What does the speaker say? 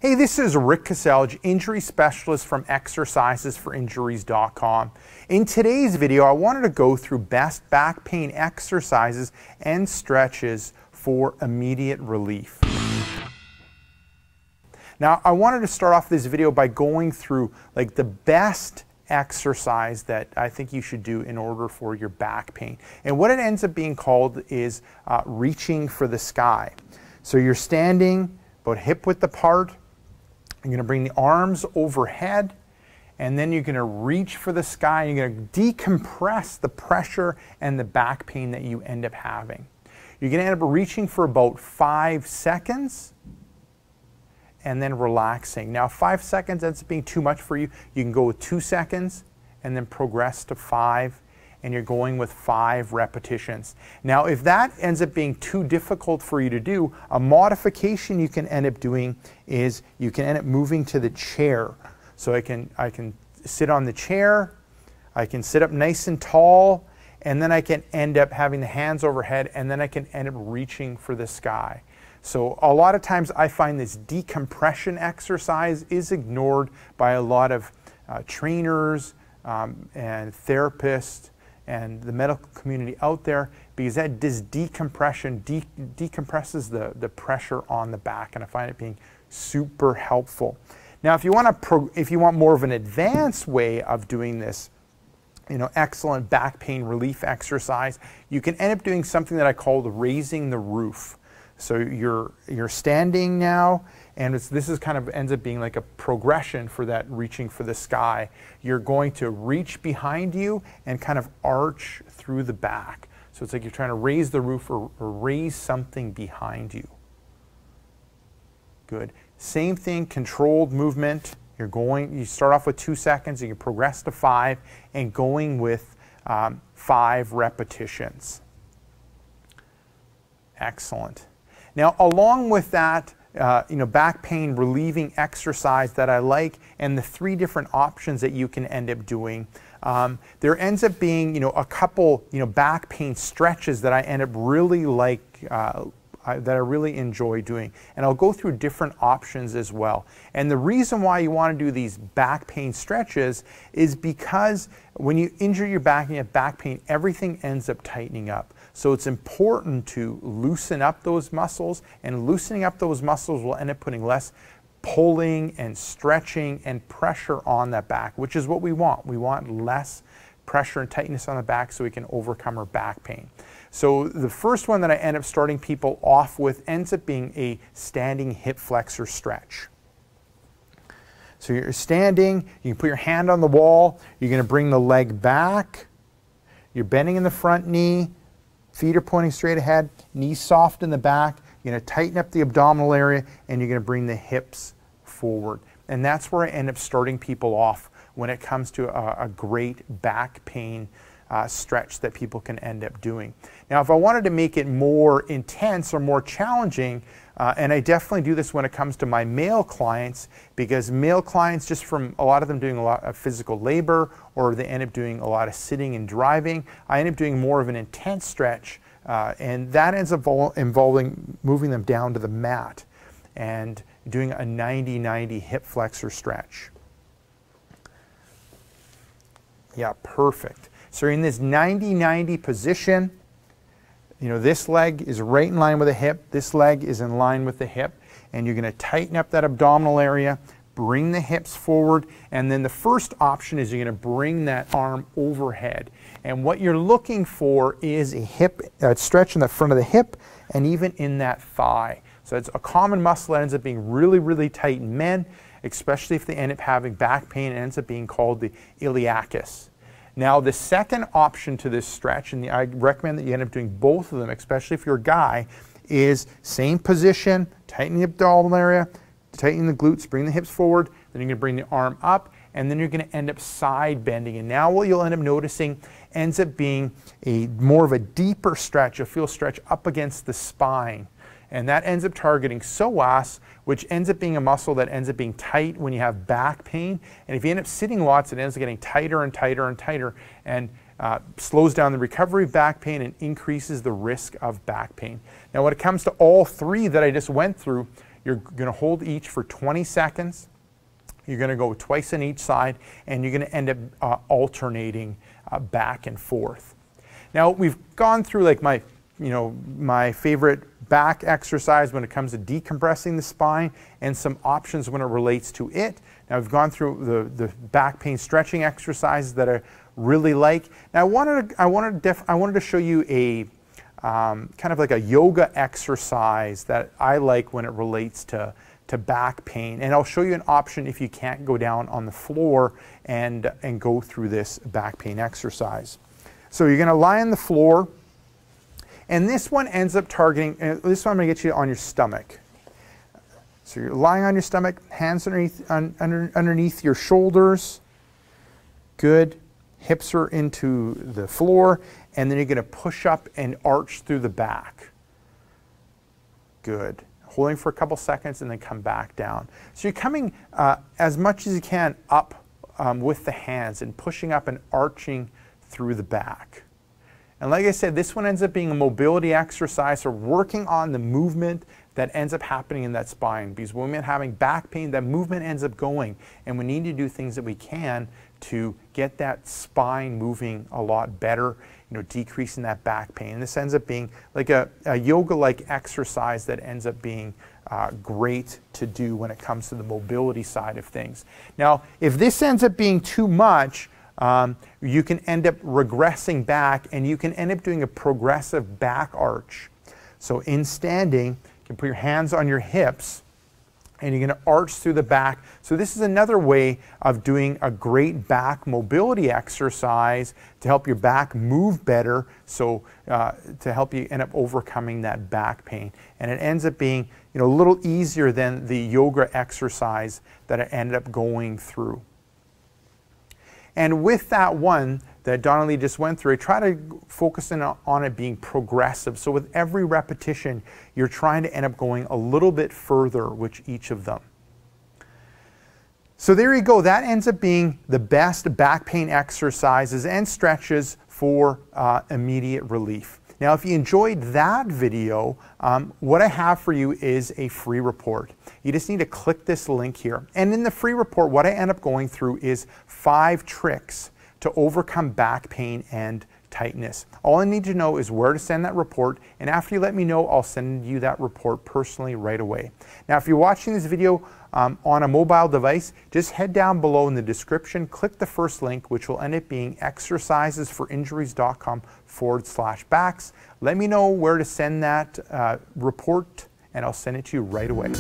Hey, this is Rick Kaselj, injury specialist from exercisesforinjuries.com. In today's video, I wanted to go through best back pain exercises and stretches for immediate relief. Now, I wanted to start off this video by going through like the best exercise that I think you should do in order for your back pain. And what it ends up being called is reaching for the sky. So you're standing about hip width apart. You're going to bring the arms overhead, and then you're going to reach for the sky. You're going to decompress the pressure and the back pain that you end up having. You're going to end up reaching for about 5 seconds and then relaxing. Now, 5 seconds ends up being too much for you. You can go with 2 seconds and then progress to 5, and you're going with 5 repetitions. Now, if that ends up being too difficult for you to do, a modification you can end up doing is you can end up moving to the chair. So I can sit on the chair, I can sit up nice and tall, and then I can end up having the hands overhead, and then I can end up reaching for the sky. So a lot of times I find this decompression exercise is ignored by a lot of trainers and therapists and the medical community out there, because that does decompression, decompresses the pressure on the back, and I find it being super helpful. Now, if you want more of an advanced way of doing this, excellent back pain relief exercise, you can end up doing something that I call the raising the roof. So you're standing now, and this is kind of ends up being like a progression for that reaching for the sky. You're going to reach behind you and kind of arch through the back. So it's like you're trying to raise the roof or raise something behind you. Good. Same thing, controlled movement. You start off with 2 seconds, and you progress to 5, and going with 5 repetitions. Excellent. Now, along with that, back pain relieving exercise that I like, and the 3 different options that you can end up doing, there ends up being, a couple, back pain stretches that I end up really like, that I really enjoy doing. And I'll go through different options as well. And the reason why you want to do these back pain stretches is because when you injure your back and you have back pain, everything ends up tightening up. So it's important to loosen up those muscles, and loosening up those muscles will end up putting less pulling and stretching and pressure on that back, which is what we want. We want less pressure and tightness on the back so we can overcome our back pain. So the first one that I end up starting people off with ends up being a standing hip flexor stretch. So you're standing, you can put your hand on the wall, you're going to bring the leg back, you're bending in the front knee, feet are pointing straight ahead, knees soft in the back. You're going to tighten up the abdominal area, and you're going to bring the hips forward. And that's where I end up starting people off when it comes to a great back pain stretch that people can end up doing. Now, if I wanted to make it more intense or more challenging, and I definitely do this when it comes to my male clients, because male clients, just from a lot of them doing a lot of physical labor, or they end up doing a lot of sitting and driving, I end up doing more of an intense stretch, and that ends up involving moving them down to the mat and doing a 90-90 hip flexor stretch. Yeah, perfect. So in this 90-90 position, this leg is right in line with the hip, this leg is in line with the hip, and you're going to tighten up that abdominal area, bring the hips forward, and then the first option is you're going to bring that arm overhead. And what you're looking for is a hip stretch in the front of the hip and even in that thigh. So it's a common muscle that ends up being really, really tight in men, especially if they end up having back pain. It ends up being called the iliacus. Now, the second option to this stretch, and I recommend that you end up doing both of them, especially if you're a guy, is same position, tighten the abdominal area, tighten the glutes, bring the hips forward, then you're going to bring the arm up, and then you're going to end up side bending. And now what you'll end up noticing ends up being more of a deeper stretch. You'll feel stretch up against the spine. And that ends up targeting psoas, which ends up being a muscle that ends up being tight when you have back pain. And if you end up sitting lots, it ends up getting tighter and tighter and tighter, and slows down the recovery of back pain and increases the risk of back pain. Now, when it comes to all 3 that I just went through, You're going to hold each for 20 seconds. You're going to go twice on each side, and you're going to end up alternating back and forth. Now, we've gone through like my favorite back exercise when it comes to decompressing the spine and some options when it relates to it. Now, we've gone through the back pain stretching exercises that I really like. Now, I wanted to show you a kind of like a yoga exercise that I like when it relates to back pain, and I'll show you an option if you can't go down on the floor and go through this back pain exercise. So you're going to lie on the floor, and this one ends up targeting, this one I'm going to get you on your stomach. So you're lying on your stomach, hands underneath your shoulders. Good. Hips are into the floor, and then you're going to push up and arch through the back. Good. Holding for a couple seconds and then come back down. So you're coming as much as you can up with the hands and pushing up and arching through the back. And like I said, this one ends up being a mobility exercise, or working on the movement that ends up happening in that spine. Because when we're having back pain, that movement ends up going, and we need to do things that we can to get that spine moving a lot better, decreasing that back pain. And this ends up being like a yoga-like exercise that ends up being great to do when it comes to the mobility side of things. Now, if this ends up being too much, you can end up regressing back, and you can end up doing a progressive back arch. So in standing, you can put your hands on your hips, and you're going to arch through the back. So this is another way of doing a great back mobility exercise to help your back move better, so to help you end up overcoming that back pain. And it ends up being a little easier than the yoga exercise that I ended up going through. And with that one that Donna Lee just went through, I try to focus in on it being progressive. So with every repetition, you're trying to end up going a little bit further with each of them. So there you go. That ends up being the best back pain exercises and stretches for immediate relief. Now, if you enjoyed that video, what I have for you is a free report. You just need to click this link here. And in the free report, what I end up going through is 5 tricks to overcome back pain and tightness. All I need to know is where to send that report, and after you let me know, I'll send you that report personally right away. Now, if you're watching this video on a mobile device, just head down below in the description, click the first link, which will end up being exercisesforinjuries.com/backs. Let me know where to send that report, and I'll send it to you right away.